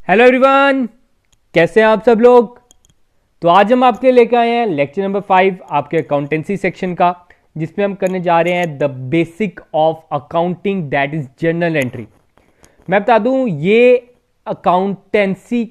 Hello everyone, कैसे हैं आप सब लोग। तो आज हम आपके लेकर आए हैं लेक्चर नंबर 5 आपके अकाउंटेंसी सेक्शन का, जिसमें हम करने जा रहे हैं the basic of accounting that is journal entry. मैं बता दूं, ये अकाउंटेंसी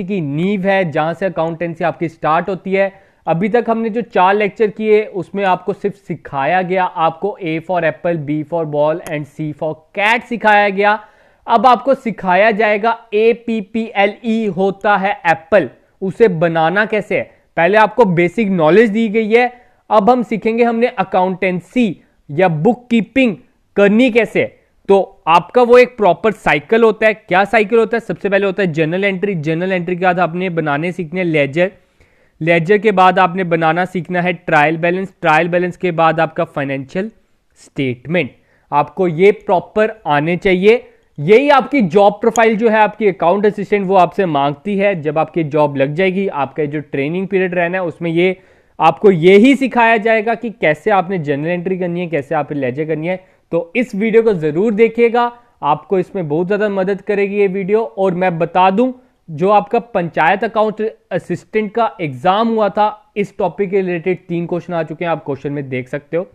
की नींव है, जहां से अकाउंटेंसी आपकी स्टार्ट होती है। अभी तक हमने जो 4 लेक्चर किए उसमें आपको सिर्फ सिखाया गया, आपको A for apple, B for ball and C for cat सिखाया गया। अब आपको सिखाया जाएगा APPLE होता है एप्पल, उसे बनाना कैसे है। पहले आपको बेसिक नॉलेज दी गई है, अब हम सीखेंगे हमने अकाउंटेंसी या बुक कीपिंग करनी कैसे है। तो आपका वो एक प्रॉपर साइकिल होता है। क्या साइकिल होता है? सबसे पहले होता है जर्नल एंट्री। जर्नल एंट्री के बाद आपने बनाने सीखने लेजर। लेजर के बाद आपने बनाना सीखना है ट्रायल बैलेंस। ट्रायल बैलेंस के बाद आपका फाइनेंशियल स्टेटमेंट। आपको ये प्रॉपर आने चाहिए। यही आपकी जॉब प्रोफाइल जो है आपकी अकाउंट असिस्टेंट वो आपसे मांगती है। जब आपकी जॉब लग जाएगी, आपका जो ट्रेनिंग पीरियड रहना है उसमें ये आपको यही सिखाया जाएगा कि कैसे आपने जर्नल एंट्री करनी है, कैसे आपने लेजर करनी है। तो इस वीडियो को जरूर देखिएगा, आपको इसमें बहुत ज्यादा मदद करेगी ये वीडियो। और मैं बता दूं, जो आपका पंचायत अकाउंट असिस्टेंट का एग्जाम हुआ था, इस टॉपिक के रिलेटेड 3 क्वेश्चन आ चुके हैं, आप क्वेश्चन में देख सकते हो।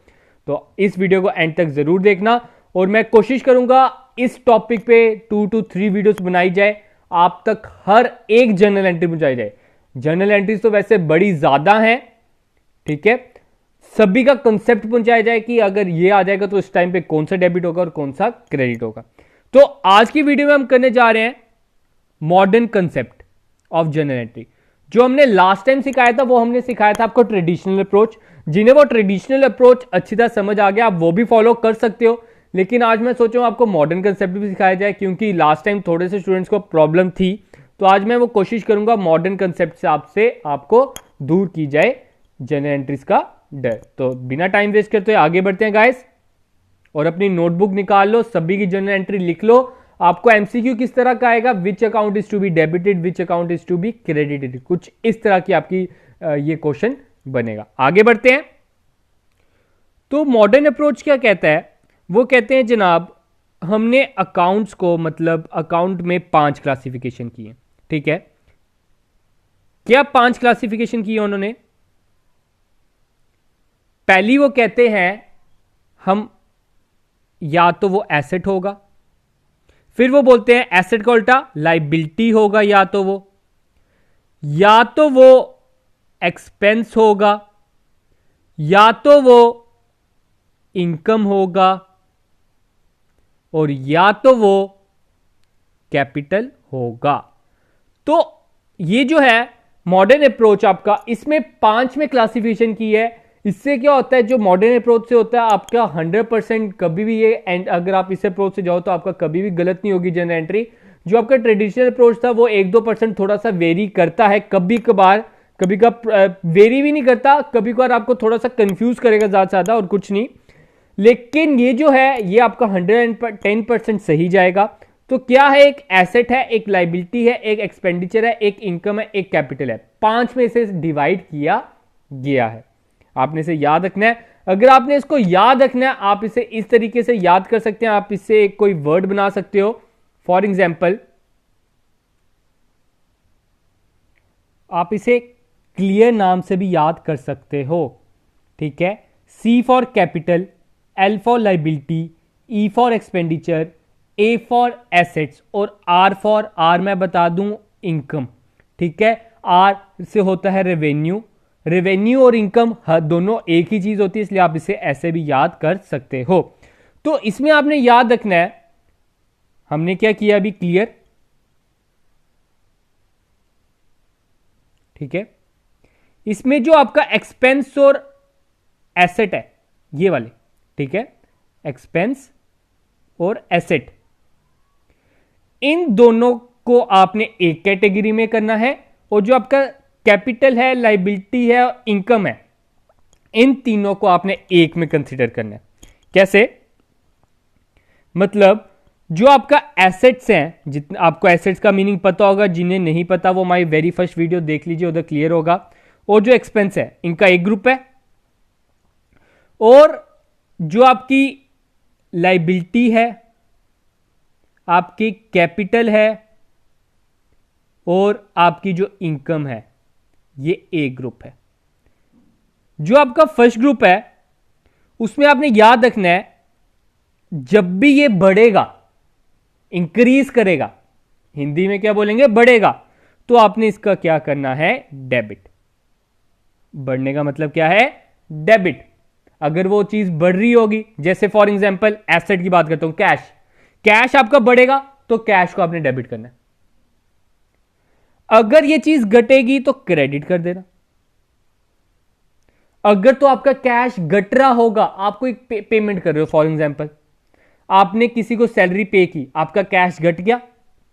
तो इस वीडियो को एंड तक जरूर देखना और मैं कोशिश करूंगा इस टॉपिक पे 2 to 3 वीडियोस बनाई जाए, आप तक हर एक जर्नल एंट्री पहुंचाई जाए। जर्नल एंट्रीज तो वैसे बड़ी ज्यादा हैं, ठीक है। सभी का कंसेप्ट पहुंचाया जाए कि अगर ये आ जाएगा तो इस टाइम पे कौन सा डेबिट होगा और कौन सा क्रेडिट होगा। तो आज की वीडियो में हम करने जा रहे हैं modern concept of journal entry. जो हमने लास्ट टाइम सिखाया था वो हमने सिखाया था आपको ट्रेडिशनल अप्रोच। जिन्हें वो ट्रेडिशनल अप्रोच अच्छी तरह समझ आ गया, आप वो भी फॉलो कर सकते हो। लेकिन आज मैं सोच रहा हूं आपको मॉडर्न कंसेप्ट भी सिखाया जाए, क्योंकि लास्ट टाइम थोड़े से स्टूडेंट्स को प्रॉब्लम थी। तो आज मैं वो कोशिश करूंगा मॉडर्न कंसेप्ट से आपको दूर की जाए जर्नल एंट्रीज का डर। तो बिना टाइम वेस्ट करते हुए आगे बढ़ते हैं गाइस, और अपनी नोटबुक निकाल लो, सभी की जर्नल एंट्री लिख लो। आपको एमसीक्यू किस तरह का आएगा? Which account is to be debited, which account is to be credited, कुछ इस तरह की आपकी ये क्वेश्चन बनेगा। आगे बढ़ते हैं। तो मॉडर्न अप्रोच क्या कहता है? वो कहते हैं जनाब, हमने अकाउंट्स को, मतलब अकाउंट में 5 क्लासिफिकेशन की है, ठीक है। क्या 5 क्लासिफिकेशन की है उन्होंने? पहली वो कहते हैं हम या तो वो एसेट होगा, फिर वो बोलते हैं एसेट का उल्टा लाइबिलिटी होगा, या तो वो एक्सपेंस होगा, या तो वो इनकम होगा, और या तो वो कैपिटल होगा। तो ये जो है मॉडर्न अप्रोच आपका, इसमें 5 में क्लासिफिकेशन की है। इससे क्या होता है, जो मॉडर्न अप्रोच से होता है आपका 100% कभी भी ये, एंड अगर आप इस अप्रोच से जाओ तो आपका कभी भी गलत नहीं होगी जर्नल एंट्री। जो आपका ट्रेडिशनल अप्रोच था वो 1-2% थोड़ा सा वेरी करता है, कभी कभार वेरी भी नहीं करता, कभी कभार आपको थोड़ा सा कंफ्यूज करेगा ज्यादा से ज्यादा, और कुछ नहीं। लेकिन ये जो है ये आपका 110% सही जाएगा। तो क्या है? एक एसेट है, एक लाइबिलिटी है, एक एक्सपेंडिचर है, एक इनकम है, एक कैपिटल है। 5 में से डिवाइड किया गया है। आपने इसे याद रखना है। अगर आपने इसको याद रखना है, आप इसे इस तरीके से याद कर सकते हैं। आप इससे कोई वर्ड बना सकते हो। फॉर एग्जाम्पल, आप इसे क्लियर नाम से भी याद कर सकते हो, ठीक है। C for capital, L for liability, E for expenditure, A for assets, और R मैं बता दूं इनकम, ठीक है। R से होता है रेवेन्यू। रेवेन्यू और इनकम दोनों एक ही चीज होती है, इसलिए आप इसे ऐसे भी याद कर सकते हो। तो इसमें आपने याद रखना है, हमने क्या किया अभी, क्लियर, ठीक है। इसमें जो आपका एक्सपेंस और एसेट है, ये वाले, ठीक है, एक्सपेंस और एसेट, इन दोनों को आपने एक कैटेगरी में करना है। और जो आपका कैपिटल है, लाइबिलिटी है और इनकम है, इन तीनों को आपने एक में कंसीडर करना है। कैसे? मतलब जो आपका एसेट्स हैं, जितना आपको एसेट्स का मीनिंग पता होगा, जिन्हें नहीं पता वो हमारी वेरी फर्स्ट वीडियो देख लीजिए, उधर क्लियर होगा। और जो एक्सपेंस है, इनका एक ग्रुप है। और जो आपकी लाइबिलिटी है, आपकी कैपिटल है, और आपकी जो इनकम है ये ए ग्रुप है। जो आपका फर्स्ट ग्रुप है उसमें आपने याद रखना है जब भी ये बढ़ेगा, इंक्रीज करेगा, हिंदी में क्या बोलेंगे, बढ़ेगा, तो आपने इसका क्या करना है, डेबिट। बढ़ने का मतलब क्या है, डेबिट। अगर वो चीज बढ़ रही होगी, जैसे फॉर एग्जांपल एसेट की बात करता हूं, कैश, कैश आपका बढ़ेगा तो कैश को आपने डेबिट करना है। अगर ये चीज घटेगी तो क्रेडिट कर देना। अगर तो आपका कैश घट रहा होगा, आपको एक पेमेंट कर रहे हो, फॉर एग्जांपल आपने किसी को सैलरी पे की, आपका कैश घट गया,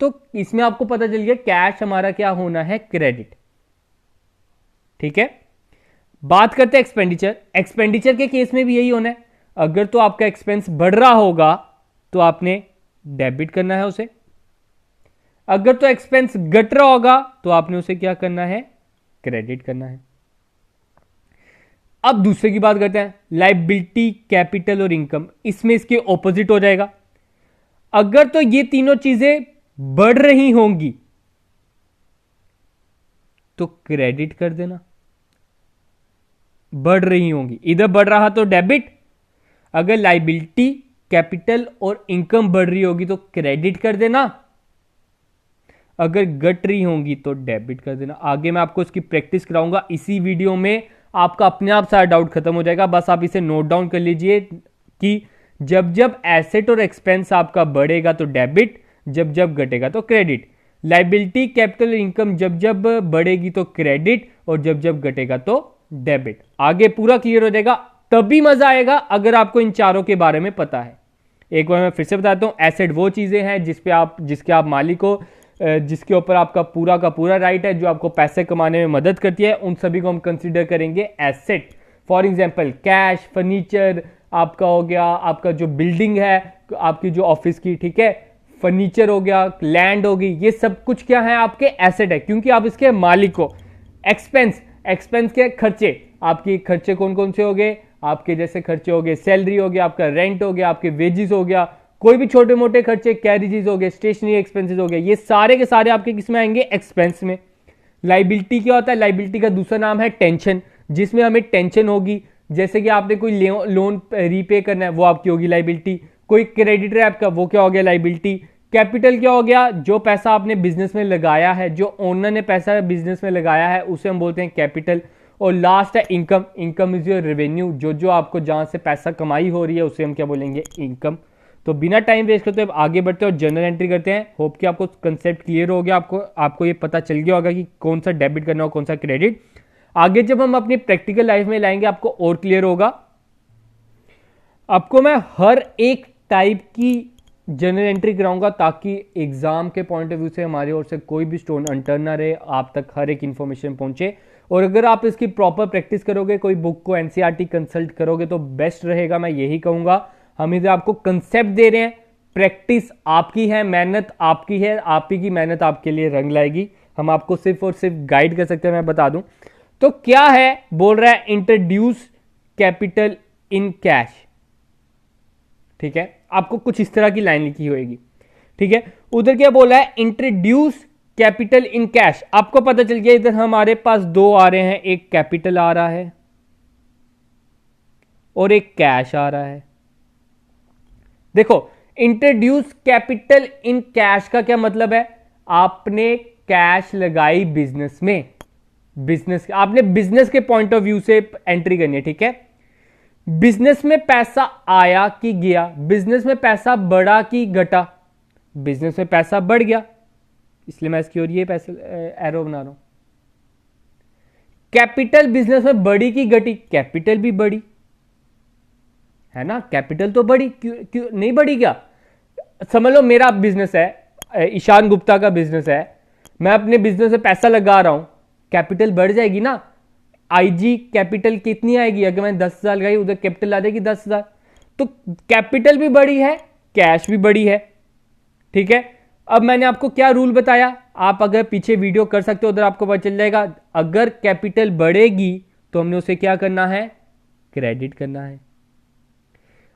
तो इसमें आपको पता चल गया कैश हमारा क्या होना है, क्रेडिट। ठीक है, बात करते हैं एक्सपेंडिचर। एक्सपेंडिचर के केस में भी यही होना है। अगर तो आपका एक्सपेंस बढ़ रहा होगा तो आपने डेबिट करना है उसे। अगर तो एक्सपेंस घट रहा होगा तो आपने उसे क्या करना है, क्रेडिट करना है। अब दूसरे की बात करते हैं, लायबिलिटी, कैपिटल और इनकम। इसमें इसके ऑपोजिट हो जाएगा। अगर तो ये तीनों चीजें बढ़ रही होंगी तो क्रेडिट कर देना। बढ़ रही होंगी, इधर बढ़ रहा तो डेबिट, अगर लायबिलिटी, कैपिटल और इनकम बढ़ रही होगी तो क्रेडिट कर देना, अगर घट रही होंगी तो डेबिट कर देना। आगे मैं आपको इसकी प्रैक्टिस कराऊंगा इसी वीडियो में, आपका अपने आप सारा डाउट खत्म हो जाएगा। बस आप इसे नोट डाउन कर लीजिए कि जब जब एसेट और एक्सपेंस आपका बढ़ेगा तो डेबिट, जब जब घटेगा तो क्रेडिट। लायबिलिटी, कैपिटल, इनकम जब जब बढ़ेगी तो क्रेडिट और जब जब घटेगा तो डेबिट। आगे पूरा क्लियर हो जाएगा, तभी मजा आएगा अगर आपको इन चारों के बारे में पता है। एक बार मैं फिर से बताता हूं, एसेट वो चीजें हैं जिसके आप मालिक हो, जिसके ऊपर आपका पूरा का पूरा राइट है, जो आपको पैसे कमाने में मदद करती है, उन सभी को हम कंसीडर करेंगे asset. For example cash, furniture आपका हो गया, आपका जो बिल्डिंग है आपकी जो ऑफिस की, ठीक है, फर्नीचर हो गया, लैंड होगी, ये सब कुछ क्या है, आपके एसेट है, क्योंकि आप इसके मालिक हो। एक्सपेंस, एक्सपेंस के खर्चे, आपके खर्चे कौन कौन से हो गए, आपके जैसे खर्चे हो गए, सैलरी हो गया, आपका रेंट हो गया, आपके वेजेस हो गया, कोई भी छोटे मोटे खर्चे, कैरेजेस हो गए, स्टेशनरी एक्सपेंसेस हो गए, ये सारे के सारे आपके किस में आएंगे, एक्सपेंस में। लायबिलिटी क्या होता है, लायबिलिटी का दूसरा नाम है टेंशन, जिसमें हमें टेंशन होगी, जैसे कि आपने कोई लोन रीपे करना है, वो आपकी होगी लायबिलिटी। कोई क्रेडिटर है आपका, वो क्या हो गया, लायबिलिटी। कैपिटल क्या हो गया, जो पैसा आपने बिजनेस में लगाया है, जो ओनर ने पैसा बिजनेस में लगाया है, उसे हम बोलते हैं कैपिटल। और लास्ट है income. Income is your revenue, जो आपको जहां से पैसा कमाई हो रही है उसे हम क्या बोलेंगे, इनकम। तो बिना टाइम वेस्ट करते हुए आगे बढ़ते हैं और जनरल एंट्री करते हैं। होप कि आपको कंसेप्ट क्लियर हो गया, आपको ये पता चल गया होगा कि कौन सा डेबिट करना हो, कौन सा क्रेडिट। आगे जब हम अपनी प्रैक्टिकल लाइफ में लाएंगे आपको और क्लियर होगा। आपको मैं हर एक टाइप की जनरल एंट्री कराऊंगा ताकि एग्जाम के पॉइंट ऑफ व्यू से हमारी ओर से कोई भी स्टोन अनटर्न ना रहे, आप तक हर एक इंफॉर्मेशन पहुंचे। और अगर आप इसकी प्रॉपर प्रैक्टिस करोगे, कोई बुक को एनसीईआरटी कंसल्ट करोगे तो बेस्ट रहेगा, मैं यही कहूंगा। हम इधर आपको कंसेप्ट दे रहे हैं, प्रैक्टिस आपकी है, मेहनत आपकी है, आप ही की मेहनत आपके लिए रंग लाएगी। हम आपको सिर्फ और सिर्फ गाइड कर सकते हैं। मैं बता दूं तो क्या है, बोल रहा है इंट्रोड्यूस कैपिटल इन कैश। ठीक है, आपको कुछ इस तरह की लाइन लिखी होगी, ठीक है। उधर क्या बोला है, इंट्रोड्यूस कैपिटल इन कैश। आपको पता चल गया इधर हमारे पास दो आ रहे हैं, एक कैपिटल आ रहा है और एक कैश आ रहा है। देखो, इंट्रोड्यूस कैपिटल इन कैश का क्या मतलब है, आपने कैश लगाई बिजनेस में, आपने बिजनेस के पॉइंट ऑफ व्यू से एंट्री करनी है, ठीक है। बिजनेस में पैसा आया कि गया, बिजनेस में पैसा बढ़ा कि घटा, बिजनेस में पैसा बढ़ गया, इसलिए मैं इसकी ओर ये पैसा एरो बना रहा हूं। कैपिटल बिजनेस में बढ़ी कि घटी, कैपिटल भी बढ़ी है ना, कैपिटल तो बढ़ी, क्यों नहीं बढ़ी क्या। समझ लो मेरा बिजनेस है, ईशान गुप्ता का बिजनेस है, मैं अपने बिजनेस में पैसा लगा रहा हूं, कैपिटल बढ़ जाएगी ना। आईजी कैपिटल कितनी आएगी, अगर मैं 10,000 लगाई, उधर कैपिटल आ जाएगी 10,000, तो कैपिटल भी बढ़ी है, कैश भी बढ़ी है, ठीक है। अब मैंने आपको क्या रूल बताया, आप अगर पीछे वीडियो कर सकते हो उधर आपको पता चल जाएगा। अगर कैपिटल बढ़ेगी तो हमने उसे क्या करना है, क्रेडिट करना है।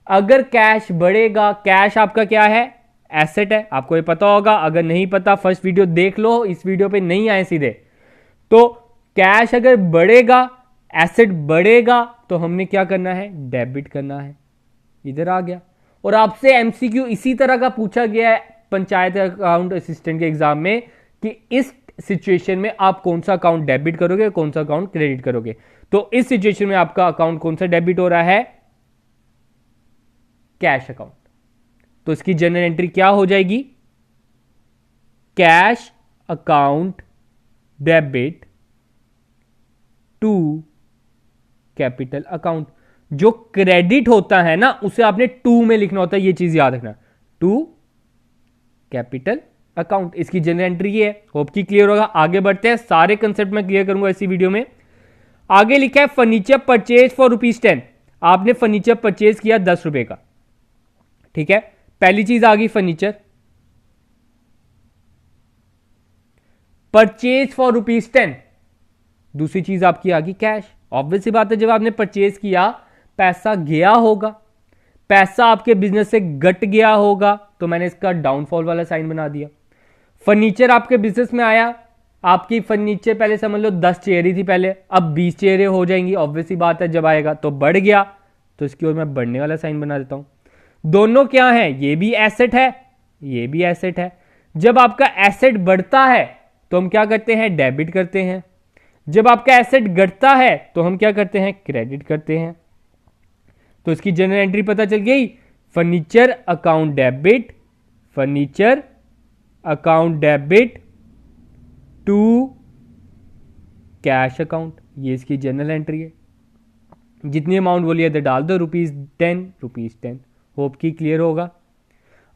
अगर कैश बढ़ेगा, कैश आपका क्या है, एसेट है, आपको ये पता होगा। अगर नहीं पता फर्स्ट वीडियो देख लो, इस वीडियो पे नहीं आए सीधे। तो कैश अगर बढ़ेगा, एसेट बढ़ेगा, तो हमने क्या करना है, डेबिट करना है। इधर आ गया। और आपसे एमसीक्यू इसी तरह का पूछा गया है पंचायत अकाउंट असिस्टेंट के एग्जाम में कि इस सिचुएशन में आप कौन सा अकाउंट डेबिट करोगे, कौन सा अकाउंट क्रेडिट करोगे। तो इस सिचुएशन में आपका अकाउंट कौन सा डेबिट हो रहा है, कैश अकाउंट। तो इसकी जनरल एंट्री क्या हो जाएगी, cash account debit to capital account. जो क्रेडिट होता है ना उसे आपने टू में लिखना होता है, ये चीज याद रखना, टू कैपिटल अकाउंट। इसकी जनरल एंट्री ये है। होप की क्लियर होगा। आगे बढ़ते हैं, सारे कंसेप्ट मैं क्लियर करूंगा इसी वीडियो में। आगे लिखा है फर्नीचर परचेज फॉर ₹10। आपने फर्नीचर परचेज किया 10 रुपए का, ठीक है। पहली चीज आ गई फर्नीचर परचेज फॉर ₹10। दूसरी चीज आपकी आ गई कैश। ऑब्वियस सी बात है, जब आपने परचेज किया पैसा गया होगा, पैसा आपके बिजनेस से घट गया होगा, तो मैंने इसका डाउनफॉल वाला साइन बना दिया। फर्नीचर आपके बिजनेस में आया, आपकी फर्नीचर पहले समझ लो 10 चेयरें थी पहले, अब 20 चेयरें हो जाएंगी। ऑब्वियस सी बात है, जब आएगा तो बढ़ गया, तो इसकी ओर मैं बढ़ने वाला साइन बना देता हूं। दोनों क्या है, ये भी एसेट है, ये भी एसेट है। जब आपका एसेट बढ़ता है तो हम क्या करते हैं, डेबिट करते हैं। जब आपका एसेट घटता है तो हम क्या करते हैं, क्रेडिट करते हैं। तो इसकी जनरल एंट्री पता चल गई, furniture account debit, furniture account debit to cash account. ये इसकी जनरल एंट्री है। जितनी अमाउंट बोली इधर डाल दो, ₹10। होप की क्लियर होगा।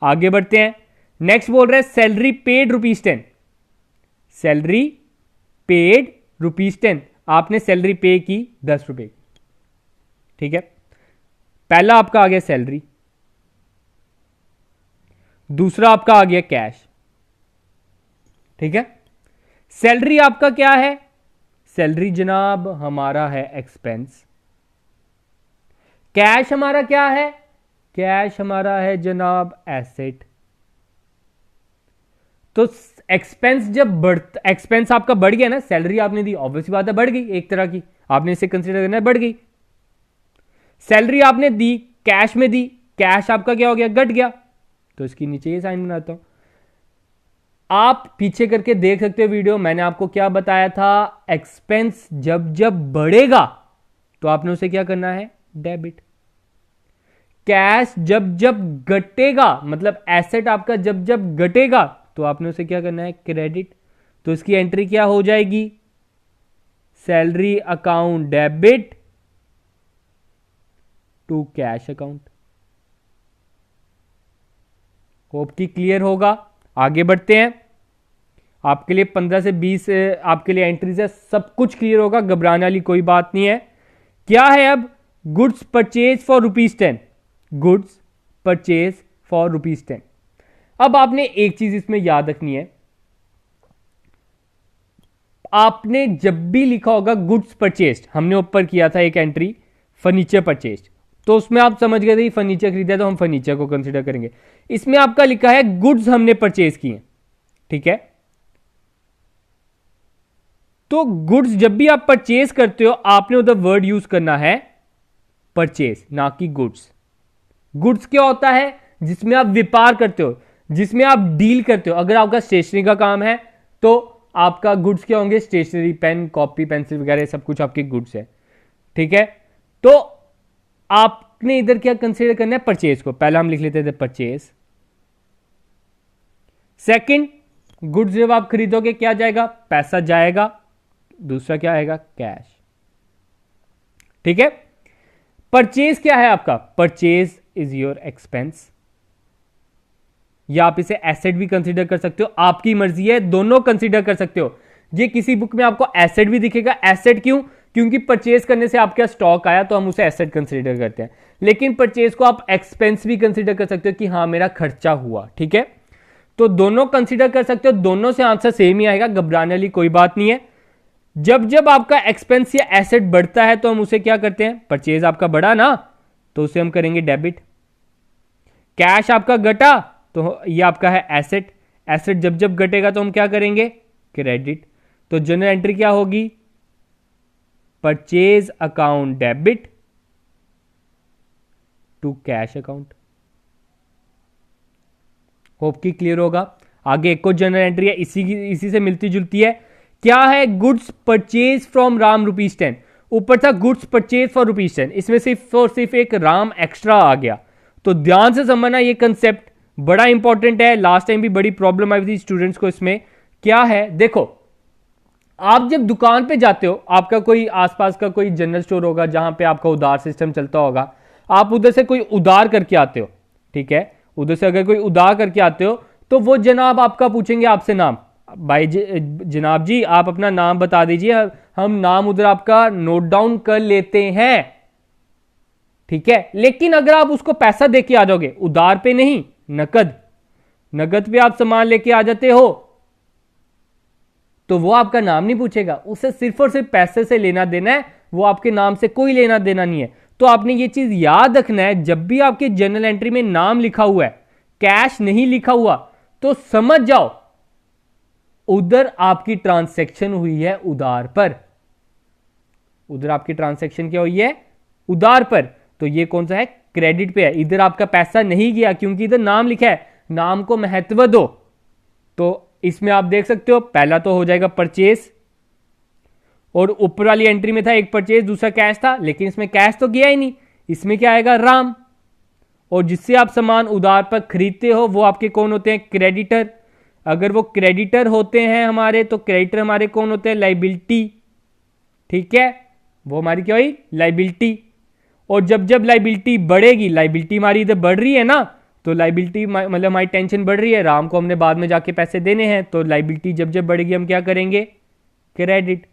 आगे बढ़ते हैं। नेक्स्ट बोल रहा है सैलरी पेड ₹10। Salary paid ₹10। आपने सैलरी पे की 10 रुपए की, ठीक है। पहला आपका आ गया सैलरी, दूसरा आपका आ गया कैश, ठीक है। सैलरी आपका क्या है, सैलरी जनाब हमारा है एक्सपेंस। कैश हमारा क्या है, कैश हमारा है जनाब एसेट। तो एक्सपेंस जब एक्सपेंस आपका बढ़ गया ना, सैलरी आपने दी, ऑब्वियसली बात है बढ़ गई, एक तरह की आपने इसे कंसीडर करना है, बढ़ गई। सैलरी आपने दी, कैश में दी, कैश आपका क्या हो गया, घट गया। तो इसकी नीचे ये साइन बनाता हूं। आप पीछे करके देख सकते हो वीडियो, मैंने आपको क्या बताया था, एक्सपेंस जब जब बढ़ेगा तो आपने उसे क्या करना है, डेबिट। कैश जब जब घटेगा, मतलब एसेट आपका जब जब घटेगा, तो आपने उसे क्या करना है, क्रेडिट। तो इसकी एंट्री क्या हो जाएगी, salary account debit to cash account. Hope की क्लियर होगा। आगे बढ़ते हैं। आपके लिए 15 से 20 आपके लिए एंट्रीज है, सब कुछ क्लियर होगा, घबराने वाली कोई बात नहीं है। क्या है अब, goods purchase for ₹10। Goods purchase for ₹10। अब आपने एक चीज इसमें याद रखनी है, आपने जब भी लिखा होगा गुड्स परचेज, हमने ऊपर किया था एक एंट्री फर्नीचर परचेज, तो उसमें आप समझ गए थे फर्नीचर खरीदा तो हम फर्नीचर को कंसीडर करेंगे। इसमें आपका लिखा है गुड्स हमने परचेज किए, ठीक है। तो गुड्स जब भी आप परचेज करते हो, आपने उधर वर्ड यूज करना है परचेज, ना कि गुड्स। गुड्स क्या होता है, जिसमें आप व्यापार करते हो, जिसमें आप डील करते हो। अगर आपका स्टेशनरी का काम है तो आपका गुड्स क्या होंगे, स्टेशनरी, पेन, कॉपी, पेंसिल वगैरह सब कुछ आपके गुड्स है, ठीक है। तो आपने इधर क्या कंसीडर करना है, परचेज को। पहला हम लिख लेते थे परचेज। सेकंड, गुड्स जब आप खरीदोगे क्या जाएगा, पैसा जाएगा। दूसरा क्या आएगा, कैश, ठीक है। परचेज क्या है आपका, परचेज इज योर एक्सपेंस, या आप इसे एसेट भी कंसीडर कर सकते हो, आपकी मर्जी है, दोनों कंसीडर कर सकते हो। ये किसी बुक में आपको एसेट भी दिखेगा। एसेट क्यों, क्योंकि परचेज करने से आपका स्टॉक आया तो हम उसे एसेट कंसीडर करते हैं। लेकिन परचेज को आप एक्सपेंस भी कंसीडर कर सकते हो कि हाँ मेरा खर्चा हुआ, ठीक है। तो दोनों कंसीडर कर सकते हो, दोनों से आंसर सेम ही आएगा, घबराने वाली कोई बात नहीं है। जब जब आपका एक्सपेंस या एसेट बढ़ता है तो हम उसे क्या करते हैं, परचेज आपका बढ़ा ना तो उसे हम करेंगे डेबिट। कैश आपका घटा तो ये आपका है एसेट। एसेट जब जब घटेगा तो हम क्या करेंगे, क्रेडिट। तो जनरल एंट्री क्या होगी, purchase account debit to cash account. Hope की क्लियर होगा। आगे एक और जनरल एंट्री है, इसी से मिलती जुलती है। क्या है, गुड्स परचेज फ्रॉम राम ₹10। ऊपर था गुड्स परचेज फॉर ₹10, इसमें सिर्फ और सिर्फ एक राम एक्स्ट्रा आ गया। तो ध्यान से समझना, ये कंसेप्ट बड़ा इंपॉर्टेंट है। लास्ट टाइम भी बड़ी प्रॉब्लम आई थी स्टूडेंट्स को इसमें। क्या है, देखो आप जब दुकान पे जाते हो, आपका कोई आसपास का कोई जनरल स्टोर होगा जहां पे आपका उधार सिस्टम चलता होगा, आप उधर से कोई उधार करके आते हो, ठीक है, उधर से अगर कोई उधार करके आते हो तो वो जनाब आपका पूछेंगे आपसे नाम, भाई जनाब जी आप अपना नाम बता दीजिए, हम नाम उधर आपका नोट डाउन कर लेते हैं, ठीक है। लेकिन अगर आप उसको पैसा देके आ जाओगे, उधार पे नहीं, नकद पे आप सामान लेके आ जाते हो, तो वो आपका नाम नहीं पूछेगा, उसे सिर्फ और सिर्फ पैसे से लेना देना है, वो आपके नाम से कोई लेना देना नहीं है। तो आपने ये चीज याद रखना है, जब भी आपके जर्नल एंट्री में नाम लिखा हुआ है, कैश नहीं लिखा हुआ, तो समझ जाओ उधर आपकी ट्रांसैक्शन हुई है उधार पर। उधर आपकी ट्रांसैक्शन क्या हुई है, उधार पर। तो ये कौन सा है, क्रेडिट पे है। इधर आपका पैसा नहीं गया क्योंकि इधर नाम लिखा है, नाम को महत्व दो। तो इसमें आप देख सकते हो, पहला तो हो जाएगा परचेज, और ऊपर वाली एंट्री में था एक परचेज दूसरा कैश था, लेकिन इसमें कैश तो गया ही नहीं, इसमें क्या आएगा, राम। और जिससे आप सामान उधार पर खरीदते हो वो आपके कौन होते हैं, क्रेडिटर। अगर वो क्रेडिटर होते हैं हमारे, तो क्रेडिटर हमारे कौन होते हैं, लाइबिलिटी, ठीक है, वो हमारी क्या हुई, लाइबिलिटी। और जब जब लाइबिलिटी बढ़ेगी, लाइबिलिटी हमारी इधर बढ़ रही है ना, तो लाइबिलिटी मतलब हमारी टेंशन बढ़ रही है, राम को हमने बाद में जाके पैसे देने हैं, तो लाइबिलिटी जब जब बढ़ेगी हम क्या करेंगे, credit.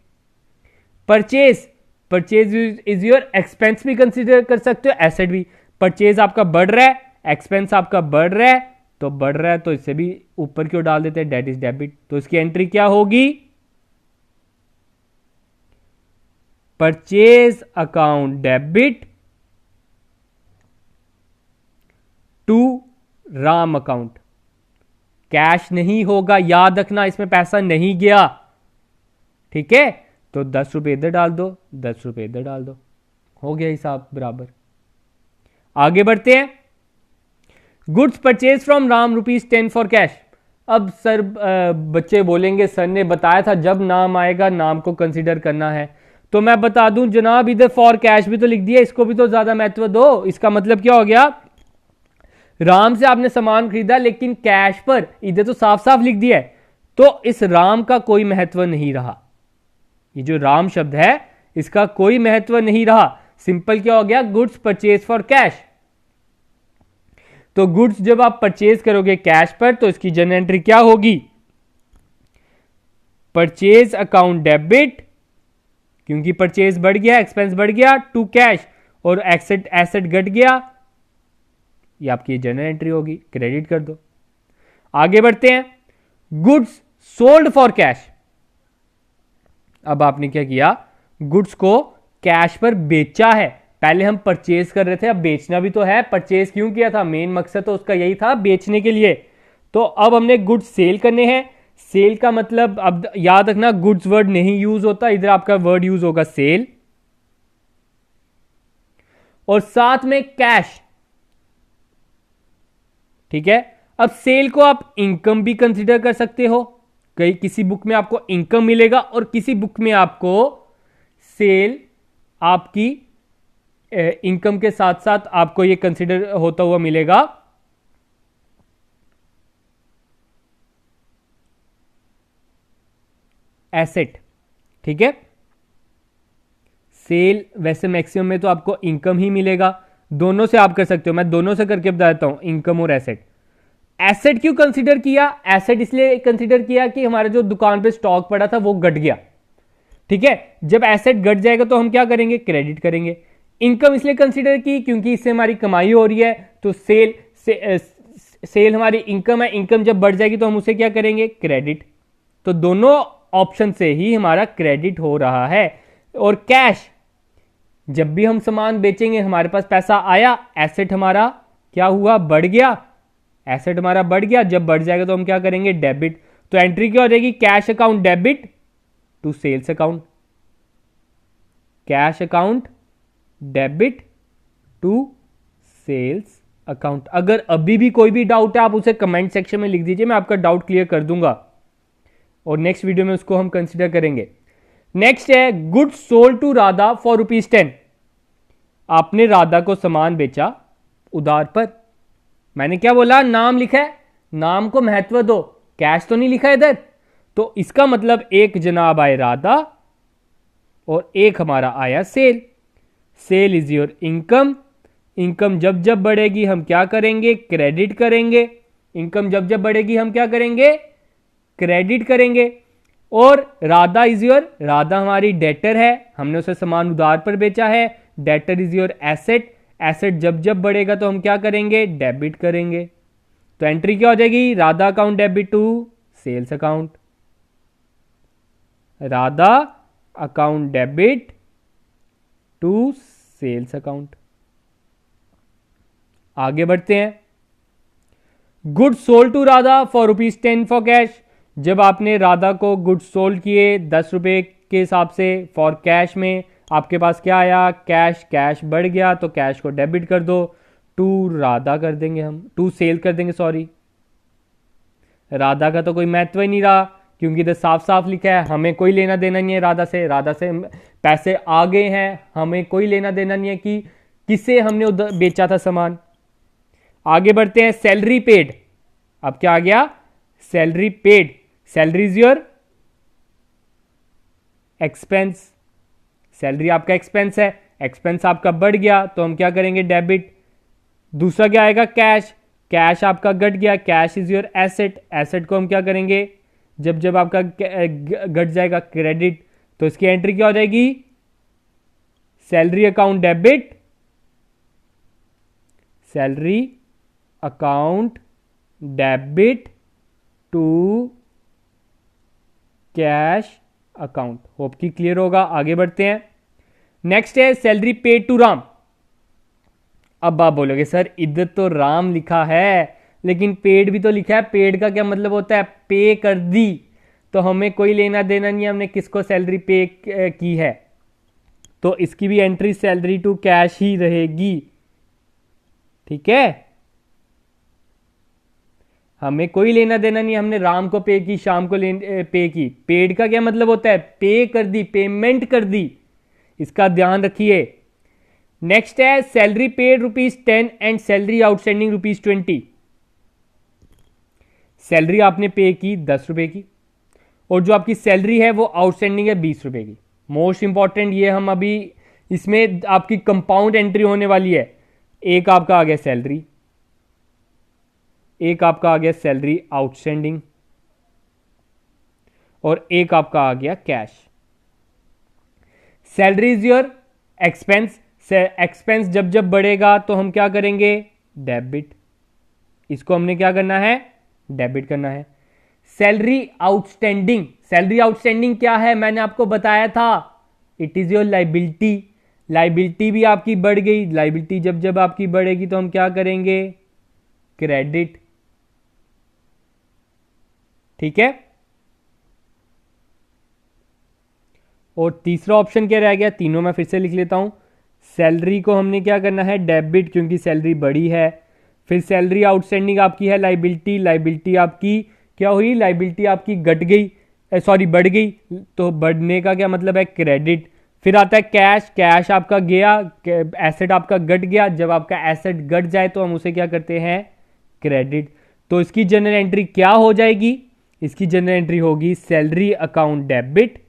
Purchase is your expense भी कंसीडर कर सकते हो, एसेट भी। परचेज आपका बढ़ रहा है, एक्सपेंस आपका बढ़ रहा है, तो बढ़ रहा है तो इसे भी ऊपर क्यों डाल देते हैं, डेट इज डेबिट। तो इसकी एंट्री क्या होगी, purchase account debit to Ram account. Cash नहीं होगा, याद रखना, इसमें पैसा नहीं गया, ठीक है। तो 10 रुपए इधर डाल दो, 10 रुपए इधर डाल दो, हो गया हिसाब बराबर। आगे बढ़ते हैं, goods purchase from Ram ₹10 for cash. अब सर बच्चे बोलेंगे सर ने बताया था जब नाम आएगा नाम को कंसीडर करना है, तो मैं बता दूं जनाब इधर फॉर कैश भी तो लिख दिया, इसको भी तो ज्यादा महत्व दो। इसका मतलब क्या हो गया, राम से आपने सामान खरीदा लेकिन कैश पर, इधर तो साफ साफ लिख दिया है, तो इस राम का कोई महत्व नहीं रहा। ये जो राम शब्द है इसका कोई महत्व नहीं रहा। सिंपल क्या हो गया, गुड्स परचेज फॉर कैश। तो गुड्स जब आप परचेज करोगे कैश पर, तो इसकी जनरल एंट्री क्या होगी, परचेज अकाउंट डेबिट, क्योंकि परचेज बढ़ गया, एक्सपेंस बढ़ गया, टू कैश, और एसेट घट गया, ये आपकी जनरल एंट्री होगी, क्रेडिट कर दो। आगे बढ़ते हैं, गुड्स सोल्ड फॉर कैश। अब आपने क्या किया, गुड्स को कैश पर बेचा है। पहले हम परचेज कर रहे थे, अब बेचना भी तो है। परचेज क्यों किया था, मेन मकसद तो उसका यही था, बेचने के लिए। तो अब हमने गुड्स सेल करने हैं। सेल का मतलब अब याद रखना, गुड्स वर्ड नहीं यूज होता, इधर आपका वर्ड यूज होगा सेल, और साथ में कैश, ठीक है। अब सेल को आप इनकम भी कंसीडर कर सकते हो, कई किसी बुक में आपको इनकम मिलेगा और किसी बुक में आपको सेल आपकी इनकम के साथ साथ आपको ये कंसीडर होता हुआ मिलेगा एसेट, ठीक है। सेल वैसे मैक्सिमम में तो आपको इनकम ही मिलेगा, दोनों से आप कर सकते हो, मैं दोनों से करके बता देता हूं, इनकम और एसेट। एसेट क्यों कंसीडर किया, एसेट इसलिए कंसीडर किया कि हमारा जो दुकान पे स्टॉक पड़ा था वो घट गया, ठीक है। जब एसेट घट जाएगा तो हम क्या करेंगे, क्रेडिट करेंगे। इनकम इसलिए कंसीडर की क्योंकि इससे हमारी कमाई हो रही है, तो सेल हमारी इनकम है, इनकम जब बढ़ जाएगी तो हम उसे क्या करेंगे, क्रेडिट। तो दोनों ऑप्शन से ही हमारा क्रेडिट हो रहा है। और कैश, जब भी हम सामान बेचेंगे हमारे पास पैसा आया, एसेट हमारा क्या हुआ, बढ़ गया, एसेट हमारा बढ़ गया, जब बढ़ जाएगा तो हम क्या करेंगे, डेबिट। तो एंट्री क्या हो जाएगी, cash account debit to sales account, cash account debit to sales account. अगर अभी भी कोई भी डाउट है आप उसे कमेंट सेक्शन में लिख दीजिए, मैं आपका डाउट क्लियर कर दूंगा और नेक्स्ट वीडियो में उसको हम कंसिडर करेंगे। नेक्स्ट है goods sold to Radha for ₹10। आपने राधा को सामान बेचा उधार पर। मैंने क्या बोला, नाम लिखा है, नाम को महत्व दो, कैश तो नहीं लिखा इधर। तो इसका मतलब एक जनाब आए राधा और एक हमारा आया sale. Sale is your income. Income जब जब बढ़ेगी हम क्या करेंगे, क्रेडिट करेंगे। इनकम जब जब बढ़ेगी हम क्या करेंगे, क्रेडिट करेंगे। और राधा इज योर, राधा हमारी डेटर है, हमने उसे सामान उधार पर बेचा है। Debtor is your asset. Asset जब जब बढ़ेगा तो हम क्या करेंगे, डेबिट करेंगे। तो एंट्री क्या हो जाएगी, Radha account debit to sales account, Radha account debit to sales account. आगे बढ़ते हैं। Goods sold to Radha for ₹10 for cash. जब आपने राधा को गुड्स सोल्ड किए 10 रुपए के हिसाब से फॉर कैश में, आपके पास क्या आया, कैश। कैश बढ़ गया तो कैश को डेबिट कर दो, टू राधा कर देंगे हम, टू सेल कर देंगे, सॉरी। राधा का तो कोई महत्व ही नहीं रहा क्योंकि इधर साफ साफ लिखा है हमें कोई लेना देना नहीं है राधा से। राधा से पैसे आ गए हैं, हमें कोई लेना देना नहीं है कि किसे हमने उधर बेचा था सामान। आगे बढ़ते हैं, सैलरी पेड। अब क्या आ गया, salary paid. Salary is your expense. Salary आपका एक्सपेंस है, एक्सपेंस आपका बढ़ गया तो हम क्या करेंगे, डेबिट। दूसरा क्या आएगा, कैश। कैश आपका घट गया, cash is your asset. Asset को हम क्या करेंगे, जब जब आपका घट जाएगा, क्रेडिट। तो इसकी एंट्री क्या हो जाएगी, salary account debit, salary account debit to cash account. Hope की क्लियर होगा। आगे बढ़ते हैं। नेक्स्ट है सैलरी पेड टू राम। अब आप बोलोगे सर इधर तो राम लिखा है लेकिन पेड भी तो लिखा है। पेड का क्या मतलब होता है, पे कर दी। तो हमें कोई लेना देना नहीं है, हमने किसको सैलरी पे की है। तो इसकी भी एंट्री सैलरी टू कैश ही रहेगी, ठीक है। हमें कोई लेना देना नहीं, हमने राम को पे की, शाम को पे की। पेड का क्या मतलब होता है, पे कर दी, पेमेंट कर दी। इसका ध्यान रखिए। नेक्स्ट है salary paid ₹10 and salary outstanding ₹20। Salary आपने पे की 10 रुपए की और जो आपकी सैलरी है वो आउटस्टैंडिंग है 20 रुपए की। मोस्ट इंपॉर्टेंट ये हम अभी इसमें आपकी कंपाउंड एंट्री होने वाली है। एक आपका आ गया सैलरी, एक आपका आ गया सैलरी आउटस्टैंडिंग और एक आपका आ गया cash. Salary is your expense. Expense जब जब बढ़ेगा तो हम क्या करेंगे, डेबिट। इसको हमने क्या करना है, डेबिट करना है। Salary outstanding. सैलरी आउटस्टैंडिंग क्या है, मैंने आपको बताया था, it is your liability. Liability भी आपकी बढ़ गई। लाइबिलिटी जब जब आपकी बढ़ेगी तो हम क्या करेंगे, क्रेडिट, ठीक है। और तीसरा ऑप्शन क्या रह गया, तीनों मैं फिर से लिख लेता हूं। सैलरी को हमने क्या करना है, डेबिट, क्योंकि सैलरी बढ़ी है। फिर सैलरी आउटस्टैंडिंग आपकी है लाइबिलिटी। लाइबिलिटी आपकी क्या हुई, लाइबिलिटी आपकी घट गई, सॉरी बढ़ गई। तो बढ़ने का क्या मतलब है, क्रेडिट। फिर आता है कैश। कैश आपका गया, एसेट आपका घट गया। जब आपका एसेट घट जाए तो हम उसे क्या करते हैं, क्रेडिट। तो इसकी जनरल एंट्री क्या हो जाएगी, इसकी जनरल एंट्री होगी salary account debit,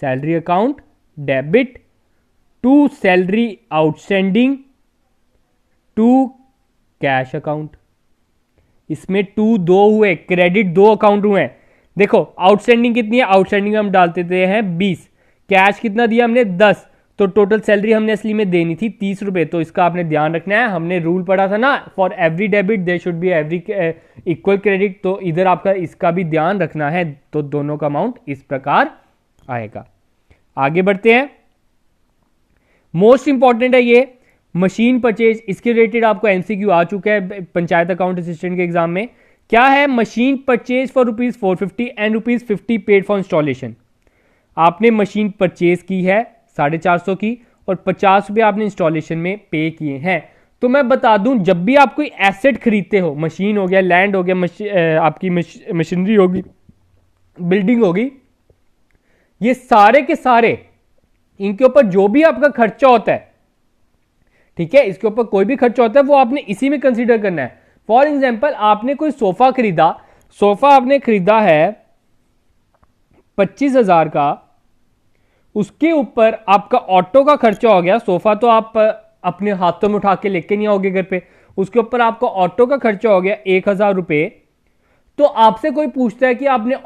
salary account debit to salary outstanding to cash account. इसमें टू दो हुए, क्रेडिट दो अकाउंट हुए। देखो आउटस्टैंडिंग कितनी है, आउटस्टैंडिंग हम डालते थे हैं 20, कैश कितना दिया हमने 10, तो टोटल सैलरी हमने असली में देनी थी 30 रुपए। तो इसका आपने ध्यान रखना है, हमने रूल पढ़ा था ना, for every debit there should be every equal credit. तो इधर आपका इसका भी ध्यान रखना है। तो दोनों का अमाउंट इस प्रकार आएगा। आगे बढ़ते हैं। मोस्ट इंपॉर्टेंट है ये, मशीन परचेज, इसके रिलेटेड आपको एमसीक्यू आ चुका है पंचायत अकाउंट असिस्टेंट के एग्जाम में। क्या है? Machine purchase for ₹450 and ₹50 paid for installation. आपने मशीन परचेज की है 450 की और 50 रुपये आपने इंस्टॉलेशन में पे किए हैं। तो मैं बता दूं, जब भी आप कोई एसेट खरीदते हो, मशीन हो गया, लैंड हो गया, आपकी मशीनरी होगी, बिल्डिंग होगी, ये सारे के सारे इनके ऊपर जो भी आपका खर्चा होता है, ठीक है, इसके ऊपर कोई भी खर्चा होता है वो आपने इसी में कंसीडर करना है। फॉर एग्जाम्पल, आपने कोई सोफा खरीदा, सोफा आपने खरीदा है 25,000 का, उसके ऊपर आपका ऑटो का खर्चा हो गया। सोफा तो आप अपने हाथों में उठा के लेके नहीं आओगे घर पे, उसके ऊपर आपका ऑटो का खर्चा हो गया 1,000 रुपए। तो आपसे कोई पूछता है कि आपने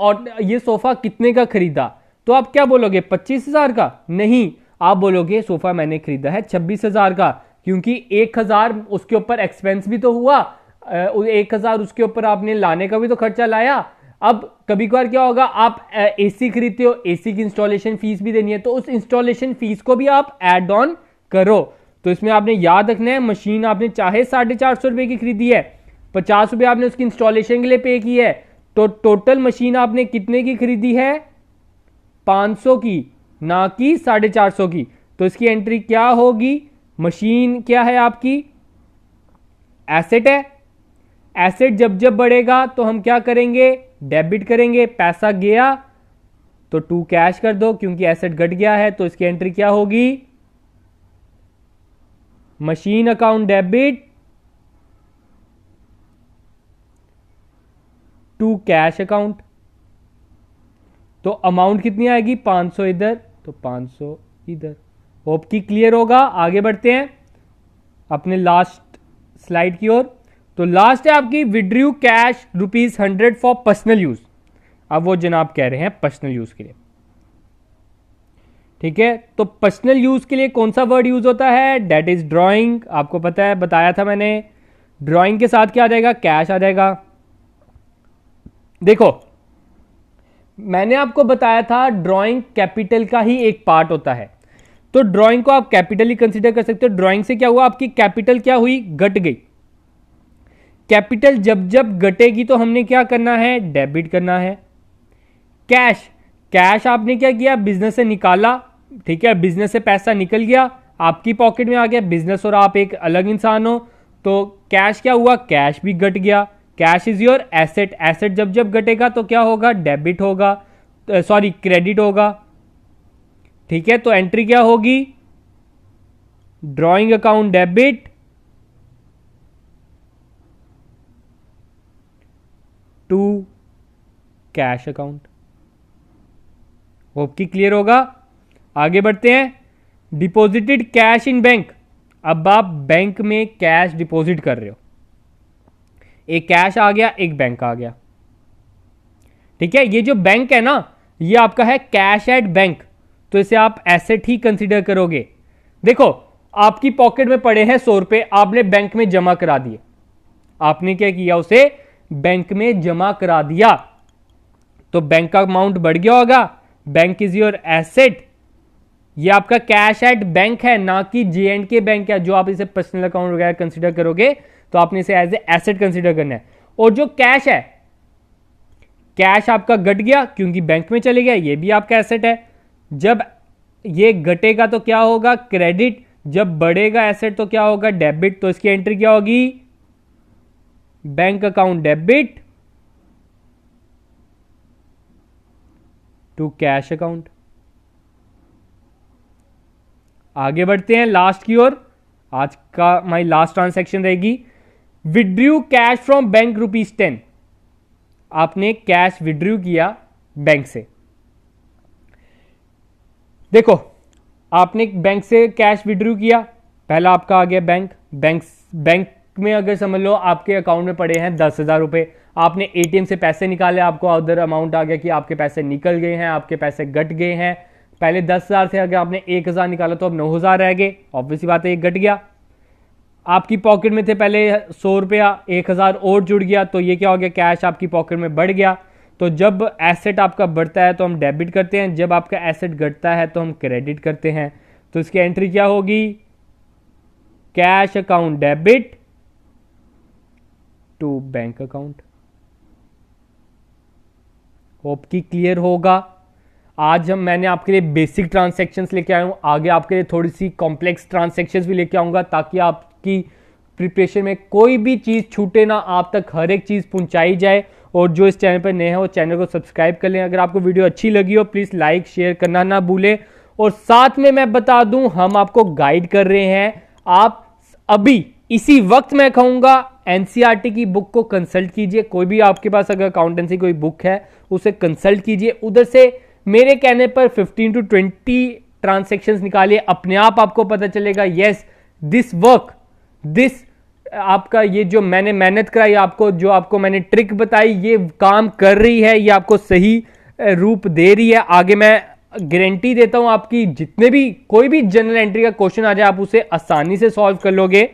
ये सोफा कितने का खरीदा, तो आप क्या बोलोगे? 25,000 का? नहीं, आप बोलोगे सोफा मैंने खरीदा है 26,000 का, क्योंकि 1,000 उसके ऊपर एक्सपेंस भी तो हुआ, 1,000 उसके ऊपर आपने लाने का भी तो खर्चा लाया। अब कभी कभार क्या होगा, आप एसी खरीदते हो, एसी की इंस्टॉलेशन फीस भी देनी है, तो उस इंस्टॉलेशन फीस को भी आप एड ऑन करो। तो इसमें आपने याद रखना है, मशीन आपने चाहे 450 रुपए की खरीदी है, 50 रुपए आपने उसकी इंस्टॉलेशन के लिए पे की है, तो टोटल मशीन आपने कितने की खरीदी है? 500 की, ना कि 450 की। तो इसकी एंट्री क्या होगी? मशीन क्या है आपकी? एसेट है। एसेट जब जब बढ़ेगा तो हम क्या करेंगे? डेबिट करेंगे। पैसा गया तो टू कैश कर दो, क्योंकि एसेट घट गया है, तो इसकी एंट्री क्या होगी? Machine account debit to cash account. तो अमाउंट कितनी आएगी? 500 इधर तो 500 इधर। होप की क्लियर होगा। आगे बढ़ते हैं अपने लास्ट स्लाइड की ओर। तो लास्ट है आपकी withdrew cash ₹100 for personal use. अब वो जनाब कह रहे हैं पर्सनल यूज के लिए, ठीक है। तो पर्सनल यूज के लिए कौन सा वर्ड यूज होता है? That is drawing. आपको पता है, बताया था मैंने, ड्रॉइंग के साथ क्या आ जाएगा? कैश आ जाएगा। देखो, मैंने आपको बताया था ड्राइंग कैपिटल का ही एक पार्ट होता है, तो ड्राइंग को आप कैपिटल ही कंसीडर कर सकते हो। ड्राइंग से क्या हुआ? आपकी कैपिटल क्या हुई? घट गई। कैपिटल जब जब घटेगी तो हमने क्या करना है? डेबिट करना है। कैश, कैश आपने क्या किया? बिजनेस से निकाला, ठीक है, बिजनेस से पैसा निकल गया, आपकी पॉकेट में आ गया। बिजनेस और आप एक अलग इंसान हो, तो कैश क्या हुआ? कैश भी घट गया। Cash is your asset. Asset जब जब घटेगा तो क्या होगा? डेबिट होगा, सॉरी क्रेडिट होगा, ठीक है। तो एंट्री क्या होगी? Drawing account debit to cash account. Hope की क्लियर होगा। आगे बढ़ते हैं। Deposited cash in bank. अब आप बैंक में कैश डिपॉजिट कर रहे हो, एक कैश आ गया, एक बैंक आ गया, ठीक है। ये जो बैंक है ना, ये आपका है कैश एट बैंक, तो इसे आप एसेट ही कंसीडर करोगे। देखो, आपकी पॉकेट में पड़े हैं 100 रुपए, आपने बैंक में जमा करा दिए। आपने क्या किया? उसे बैंक में जमा करा दिया, तो बैंक का अमाउंट बढ़ गया होगा। Bank is your asset. ये आपका कैश एट बैंक है, ना कि J&K बैंक है, जो आप इसे पर्सनल अकाउंट वगैरह कंसीडर करोगे, तो आपने इसे एज ए एसेट कंसीडर करना है। और जो कैश है, कैश आपका घट गया क्योंकि बैंक में चले गया, ये भी आपका एसेट है। जब ये घटेगा तो क्या होगा? क्रेडिट। जब बढ़ेगा एसेट तो क्या होगा? डेबिट। तो इसकी एंट्री क्या होगी? Bank account debit to cash account. आगे बढ़ते हैं लास्ट की ओर। आज का माई लास्ट ट्रांसैक्शन रहेगी विड्रू कैश फ्रॉम बैंक ₹10। आपने कैश विड्रू किया बैंक से। देखो, आपने बैंक से कैश विड्रू किया, पहला आपका आ गया बैंक में अगर समझ लो आपके अकाउंट में पड़े हैं 10,000 रुपए, आपने एटीएम से पैसे निकाले, आपको अदर अमाउंट आ गया कि आपके पैसे निकल गए हैं, आपके पैसे घट गए हैं। पहले 10,000 थे, अगर आपने 1,000 निकाला तो अब 9,000 रह गए। ऑब्वियसली बात है, एक घट गया। आपकी पॉकेट में थे पहले 100 रुपया, 1,000 और जुड़ गया, तो ये क्या हो गया? कैश आपकी पॉकेट में बढ़ गया। तो जब एसेट आपका बढ़ता है तो हम डेबिट करते हैं, जब आपका एसेट घटता है तो हम क्रेडिट करते हैं। तो इसकी एंट्री क्या होगी? Cash account debit to bank account. Hope की क्लियर होगा। आज मैंने आपके लिए बेसिक ट्रांजैक्शंस लेके आया हूं, आगे आपके लिए थोड़ी सी कॉम्प्लेक्स ट्रांजैक्शंस भी लेके आऊंगा ताकि आपकी प्रिपरेशन में कोई भी चीज़ छूटे ना, आप तक हर एक चीज़ पहुंचाई जाए। और जो इस चैनल पर नए हैं वो चैनल को सब्सक्राइब कर लें। अगर आपको वीडियो अच्छी लगी हो प्लीज़ लाइक शेयर करना ना भूलें। और साथ में मैं बता दूं, हम आपको गाइड कर रहे हैं। आप अभी इसी वक्त मैं कहूंगा एनसीईआरटी की बुक को कंसल्ट कीजिए। कोई भी आपके पास अगर अकाउंटेंसी कोई बुक है उसे कंसल्ट कीजिए। उधर से मेरे कहने पर 15 to 20 ट्रांजैक्शंस निकालिए, अपने आप आपको पता चलेगा यस दिस वर्क, दिस आपका ये जो मैंने मेहनत कराई आपको, जो आपको मैंने ट्रिक बताई, ये काम कर रही है, ये आपको सही रूप दे रही है। आगे मैं गारंटी देता हूं आपकी जितने भी कोई भी जनरल एंट्री का क्वेश्चन आ जाए आप उसे आसानी से सॉल्व कर लोगे।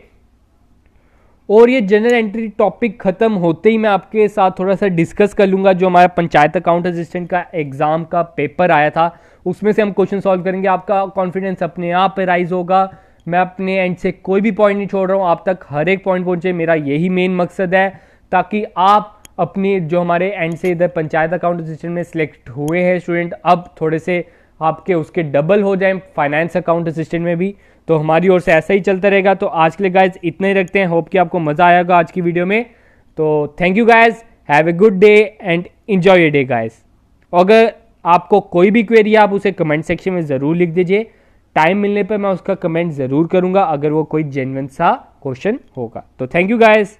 और ये जनरल एंट्री टॉपिक खत्म होते ही मैं आपके साथ थोड़ा सा डिस्कस कर लूंगा जो हमारा पंचायत अकाउंट असिस्टेंट का एग्जाम का पेपर आया था, उसमें से हम क्वेश्चन सॉल्व करेंगे। आपका कॉन्फिडेंस अपने आप राइज होगा। मैं अपने एंड से कोई भी पॉइंट नहीं छोड़ रहा हूं, आप तक हर एक पॉइंट पहुंचे, मेरा यही मेन मकसद है, ताकि आप अपनी जो हमारे एंड से इधर पंचायत अकाउंट असिस्टेंट में सिलेक्ट हुए हैं स्टूडेंट, अब थोड़े से आपके उसके डबल हो जाए फाइनेंस अकाउंट असिस्टेंट में भी। तो हमारी ओर से ऐसा ही चलता रहेगा। तो आज के लिए गाइज इतना ही रखते हैं। होप कि आपको मजा आएगा आज की वीडियो में। तो thank you guys, have a good day and enjoy your day guys. अगर आपको कोई भी क्वेरी है आप उसे कमेंट सेक्शन में जरूर लिख दीजिए, टाइम मिलने पर मैं उसका कमेंट जरूर करूंगा अगर वो कोई जेन्युइन सा क्वेश्चन होगा। तो थैंक यू गाइज।